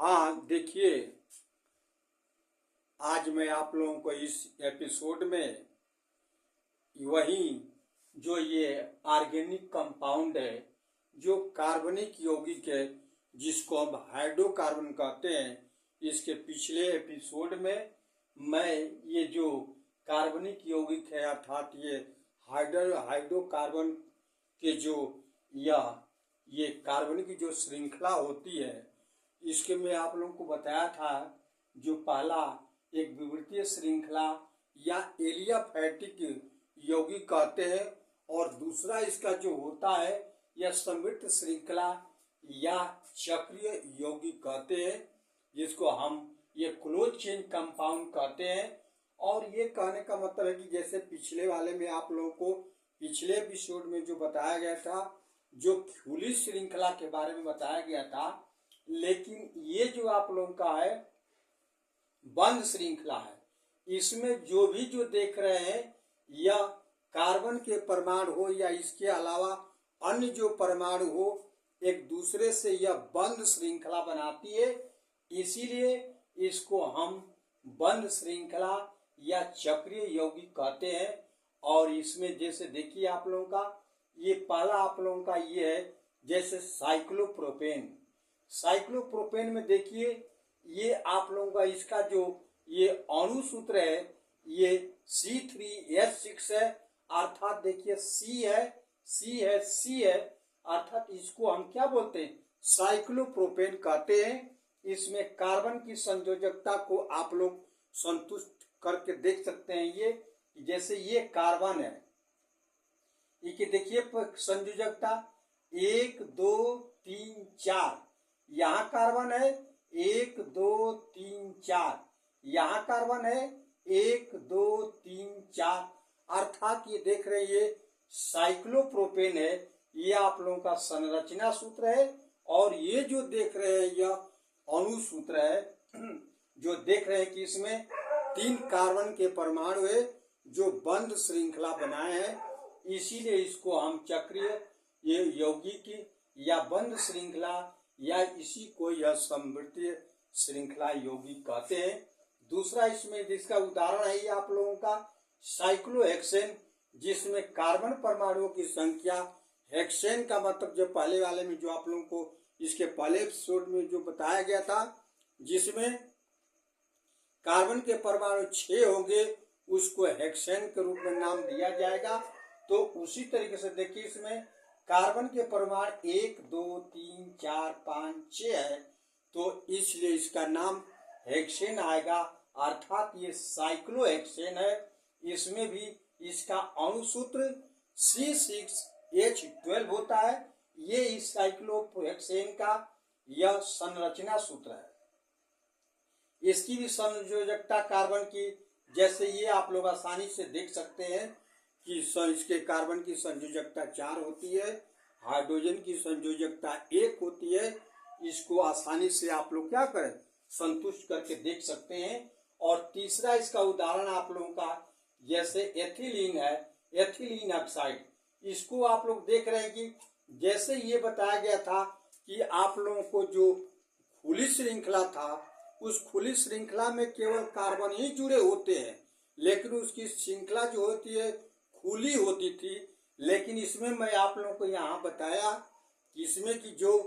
हाँ देखिए, आज मैं आप लोगों को इस एपिसोड में वही जो ये ऑर्गेनिक कंपाउंड है, जो कार्बनिक यौगिक है, जिसको हम हाइड्रोकार्बन कहते हैं, इसके पिछले एपिसोड में मैं ये जो कार्बनिक यौगिक है अर्थात ये हाइड्रोकार्बन के जो ये कार्बन की जो श्रृंखला होती है, इसके मैं आप लोगों को बताया था। जो पहला एक विवृतीय श्रृंखला या एलियाफैटिक यौगिक कहते हैं, और दूसरा इसका जो होता है यह समृद्ध श्रृंखला या चक्रीय यौगिक कहते हैं, जिसको हम ये क्लोज चेन कंपाउंड कहते हैं। और ये कहने का मतलब है कि जैसे पिछले वाले में आप लोगों को पिछले एपिसोड में जो बताया गया था, जो खुली श्रृंखला के बारे में बताया गया था, लेकिन ये जो आप लोगों का है बंद श्रृंखला है। इसमें जो भी जो देख रहे हैं, यह कार्बन के परमाणु हो या इसके अलावा अन्य जो परमाणु हो, एक दूसरे से यह बंद श्रृंखला बनाती है। इसीलिए इसको हम बंद श्रृंखला या चक्रीय यौगिक कहते हैं। और इसमें जैसे देखिए आप लोगों का ये पहला आप लोगों का ये है, जैसे साइक्लोप्रोपेन में देखिए ये आप लोगों का इसका जो ये अणु सूत्र है ये C3H6 है, अर्थात देखिए C है, अर्थात इसको हम क्या बोलते हैं, साइक्लोप्रोपेन कहते हैं। इसमें कार्बन की संयोजकता को आप लोग संतुष्ट करके देख सकते हैं। ये जैसे ये कार्बन है, ये देखिए संयोजकता 1 2 3 4, यहाँ कार्बन है 1 2 3 4, यहाँ कार्बन है 1 2 3 4, अर्थात ये देख रहे हैं ये साइक्लोप्रोपेन है। ये आप लोगों का संरचना सूत्र है, और ये जो देख रहे हैं यह अणु सूत्र है। जो देख रहे हैं कि इसमें 3 कार्बन के परमाणु है जो बंद श्रृंखला बनाए हैं, इसीलिए इसको हम चक्रीय ये यौगिक या बंद श्रृंखला या इसी को यह समृद्धि श्रृंखला यौगिक कहते हैं। दूसरा इसमें जिसका उदाहरण है ये आप लोगों का साइक्लोहेक्सेन, जिसमें कार्बन परमाणुओं की संख्या, हेक्सेन का मतलब जो पहले वाले में जो आप लोगों को इसके पहले एपिसोड में जो बताया गया था, जिसमें कार्बन के परमाणु 6 होंगे, उसको हेक्सेन के रूप में नाम दिया जाएगा। तो उसी तरीके से देखिए इसमें कार्बन के परमाणु 1 2 3 4 5 6 है, तो इसलिए इसका नाम हेक्सेन आएगा, अर्थात ये साइक्लोहेक्सेन है। इसमें भी इसका अणु सूत्र C6H12 होता है। ये इस साइक्लोहेक्सेन का यह संरचना सूत्र है। इसकी भी संयोजकता कार्बन की, जैसे ये आप लोग आसानी से देख सकते हैं कि इसके कार्बन की संयोजकता 4 होती है, हाइड्रोजन की संयोजकता 1 होती है। इसको आसानी से आप लोग क्या करें, संतुष्ट करके देख सकते हैं। और तीसरा इसका उदाहरण आप लोगों का जैसे एथिलीन है, एथिलीन ऑक्साइड, इसको आप लोग देख रहे हैं कि जैसे ये बताया गया था कि आप लोगों को जो खुली श्रृंखला था, उस खुली श्रृंखला में केवल कार्बन ही जुड़े होते हैं, लेकिन उसकी श्रृंखला जो होती है खुली होती थी। लेकिन इसमें मैं आप लोगों को यहाँ बताया कि इसमें की जो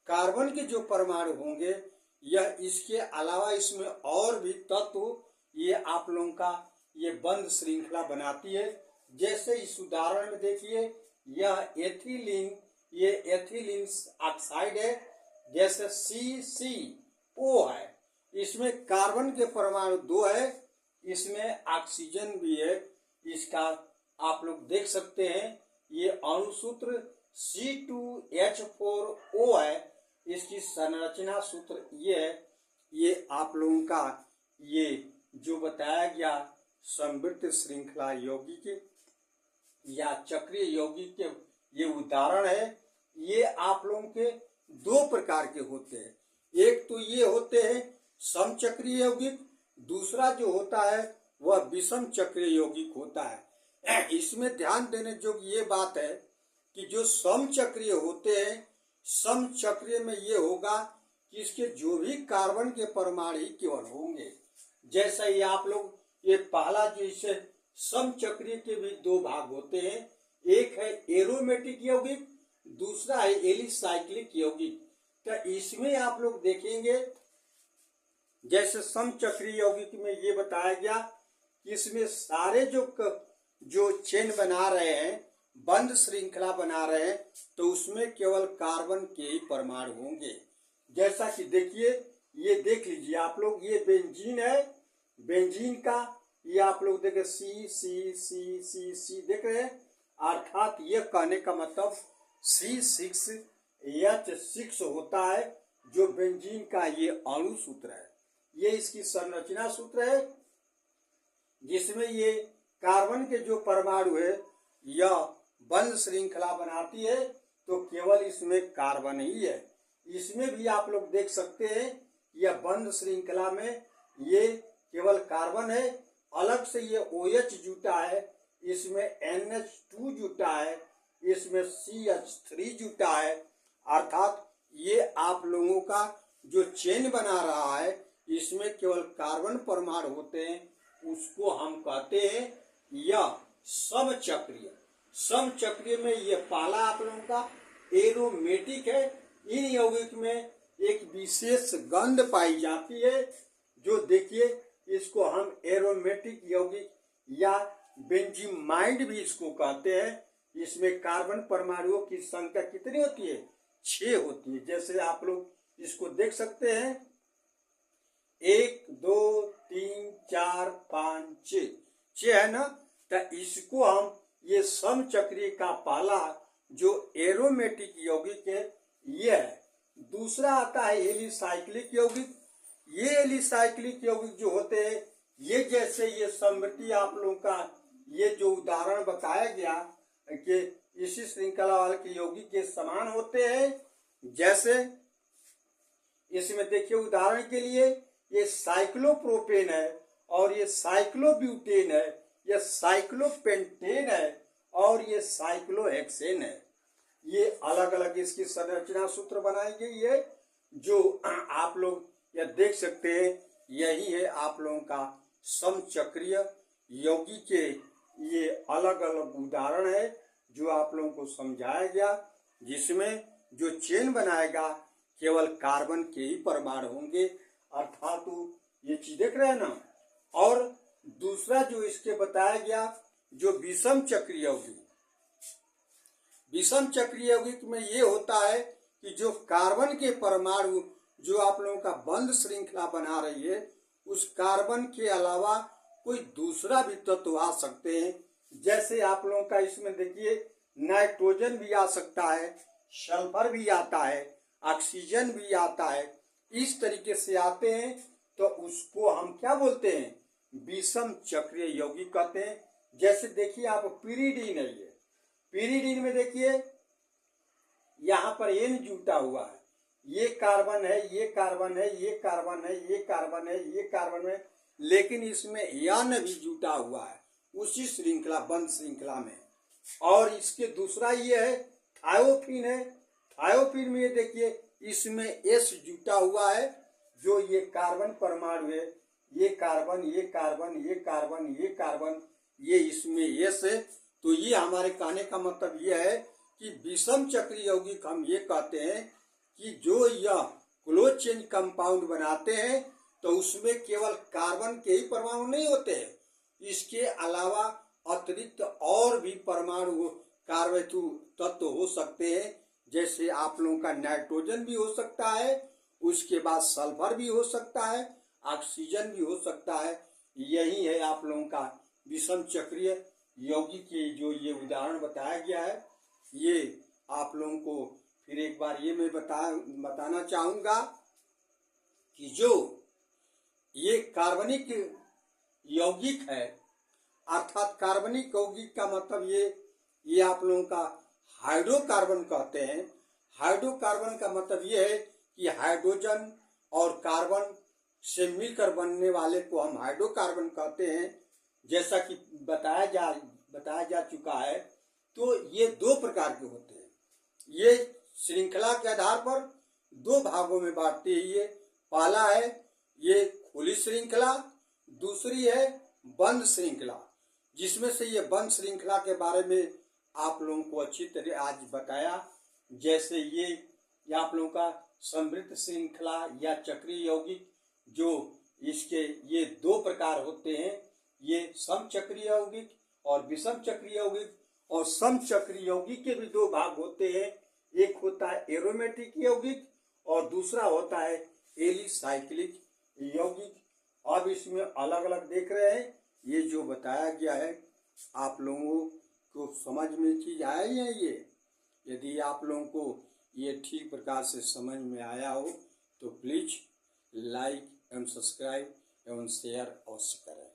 कार्बन के जो परमाणु होंगे, यह इसके अलावा इसमें और भी तत्व ये आप लोगों का ये बंद श्रृंखला बनाती है। जैसे इस उदाहरण में देखिए यह एथिलीन, ये एथिलीन ऑक्साइड है, जैसे CCO है, इसमें कार्बन के परमाणु 2 है, इसमें ऑक्सीजन भी है। इसका आप लोग देख सकते हैं ये अणु सूत्र C2H4O है। इसकी संरचना सूत्र ये है। ये आप लोगों का ये जो बताया गया समृद्ध श्रृंखला यौगिक या चक्रीय यौगिक के ये उदाहरण है। ये आप लोगों के 2 प्रकार के होते हैं। एक तो ये होते हैं समचक्रीय यौगिक, दूसरा जो होता है वह विषम चक्रीय यौगिक होता है। इसमें ध्यान देने योग्य ये बात है कि जो समचक्रीय होते हैं, समचक्रीय में ये होगा कि इसके जो भी कार्बन के परमाणु ही केवल होंगे। जैसा ये आप लोग ये पहला जो इससे समचक्रीय के भी दो भाग होते हैं, एक है एरोमेटिक यौगिक, दूसरा है एलिसाइक्लिक यौगिक। तो इसमें आप लोग देखेंगे जैसे समचक्रीय यौगिक में ये बताया गया कि इसमें सारे जो चेन बना रहे हैं, बंद श्रृंखला बना रहे हैं, तो उसमें केवल कार्बन के ही परमाणु होंगे। जैसा कि देखिए, ये देख लीजिए आप लोग, ये बेंजीन है, बेंजीन का ये आप लोग देखे सी सी सी सी सी देख रहे हैं, अर्थात ये कहने का मतलब C6H6 होता है, जो बेंजीन का ये अणु सूत्र है। ये इसकी संरचना सूत्र है, जिसमें ये कार्बन के जो परमाणु है यह बंद श्रृंखला बनाती है, तो केवल इसमें कार्बन ही है। इसमें भी आप लोग देख सकते हैं, यह बंद श्रृंखला में ये केवल कार्बन है, अलग से ये OH जुटा है, इसमें NH2 जुटा है, इसमें CH3 जुटा है। अर्थात ये आप लोगों का जो चेन बना रहा है, इसमें केवल कार्बन परमाणु होते हैं, उसको हम कहते हैं यह समचक्रीय। समचक्रीय में ये पहला आप लोगों का एरोमेटिक है। इन यौगिक में एक विशेष गंध पाई जाती है, जो देखिए इसको हम एरोमेटिक यौगिक या बेंजीमाइड भी इसको कहते हैं। इसमें कार्बन परमाणुओं की संख्या कितनी होती है? 6 होती है। जैसे आप लोग इसको देख सकते हैं, 1 2 3 4 5 6 है ना। तो इसको हम ये समचक्रीय का पहला जो एरोमेटिक यौगिक है ये है। दूसरा आता है एलिसाइक्लिक यौगिक। ये एलिसाइक्लिक यौगिक जो होते हैं, ये जैसे ये समृद्धि आप लोगों का ये जो उदाहरण बताया गया कि इसी श्रृंखला वाले के यौगिक के समान होते हैं। जैसे इसमें देखिए उदाहरण के लिए ये साइक्लोप्रोपेन है, और ये साइक्लोब्यूटेन है, ये साइक्लोपेंटेन है, और ये साइक्लोहेक्सेन है। ये अलग अलग इसकी संरचना सूत्र बनाई गई है, जो आप लोग यह देख सकते हैं। यही है आप लोगों का समचक्रीय यौगिक के ये अलग अलग उदाहरण है, जो आप लोगों को समझाया गया, जिसमें जो चेन बनाएगा केवल कार्बन के ही परमाणु होंगे। अर्थात ये चीज देख रहे हैं ना। और दूसरा जो इसके बताया गया जो विषम चक्रीय यौगिक, विषम चक्रीय यौगिक में ये होता है कि जो कार्बन के परमाणु जो आप लोगों का बंद श्रृंखला बना रही है, उस कार्बन के अलावा कोई दूसरा भी तत्व आ सकते हैं। जैसे आप लोगों का इसमें देखिए नाइट्रोजन भी आ सकता है, सल्फर भी आता है, ऑक्सीजन भी आता है, इस तरीके से आते हैं। तो उसको हम क्या बोलते हैं? विषम चक्रीय यौगिक कहते हैं। जैसे देखिए आप पिरीडीन है, ये पिरीडीन में देखिए यहाँ पर N जुटा हुआ है, ये कार्बन है, ये कार्बन है, ये कार्बन है, ये कार्बन है, ये कार्बन है, लेकिन इसमें N भी जुटा हुआ है उसी श्रृंखला बंद श्रृंखला में। और इसके दूसरा ये है थायोफिन है। थायोफिन में ये देखिए इसमें S जुटा हुआ है, जो ये कार्बन परमाणु है, ये कार्बन, ये कार्बन, ये कार्बन, ये कार्बन, ये इसमें S है। तो ये हमारे कहने का मतलब ये है कि विषम चक्रीय यौगिक हम ये कहते हैं कि जो यह क्लोज चेन कंपाउंड बनाते हैं, तो उसमें केवल कार्बन के ही परमाणु नहीं होते हैं, इसके अलावा अतिरिक्त और भी परमाणु कार्बोरेटू तत्व हो सकते हैं। जैसे आप लोगों का नाइट्रोजन भी हो सकता है, उसके बाद सल्फर भी हो सकता है, ऑक्सीजन भी हो सकता है। यही है आप लोगों का विषम चक्रीय यौगिक के जो ये उदाहरण बताया गया है। ये आप लोगों को फिर एक बार ये मैं बताना चाहूंगा कि जो ये कार्बनिक यौगिक है, अर्थात कार्बनिक यौगिक का मतलब ये आप लोगों का हाइड्रोकार्बन कहते हैं। हाइड्रोकार्बन का मतलब ये है कि हाइड्रोजन और कार्बन से मिलकर बनने वाले को हम हाइड्रोकार्बन कहते हैं। जैसा कि बताया जा चुका है, तो ये 2 प्रकार के होते हैं। ये श्रृंखला के आधार पर दो भागों में बांटती है ये। पहला है ये खुली श्रृंखला, दूसरी है बंद श्रृंखला, जिसमें से ये बंद श्रृंखला के बारे में आप लोगों को अच्छी तरह आज बताया। जैसे ये आप लोगों का समृद्ध श्रृंखला या चक्रीय यौगिक, जो इसके ये दो प्रकार होते हैं, ये समचक्रीय यौगिक और विषम चक्रीय यौगिक। और समचक्रीय यौगिक के भी दो भाग होते हैं, एक होता है एरोमेटिक यौगिक और दूसरा होता है एलिसाइक्लिक यौगिक। अब इसमें अलग अलग देख रहे हैं, ये जो बताया गया है आप लोगों को समझ में चीज आई है ये। यदि आप लोगों को ये ठीक प्रकार से समझ में आया हो तो प्लीज लाइक एवं सब्सक्राइब एवं शेयर अवश्य करें।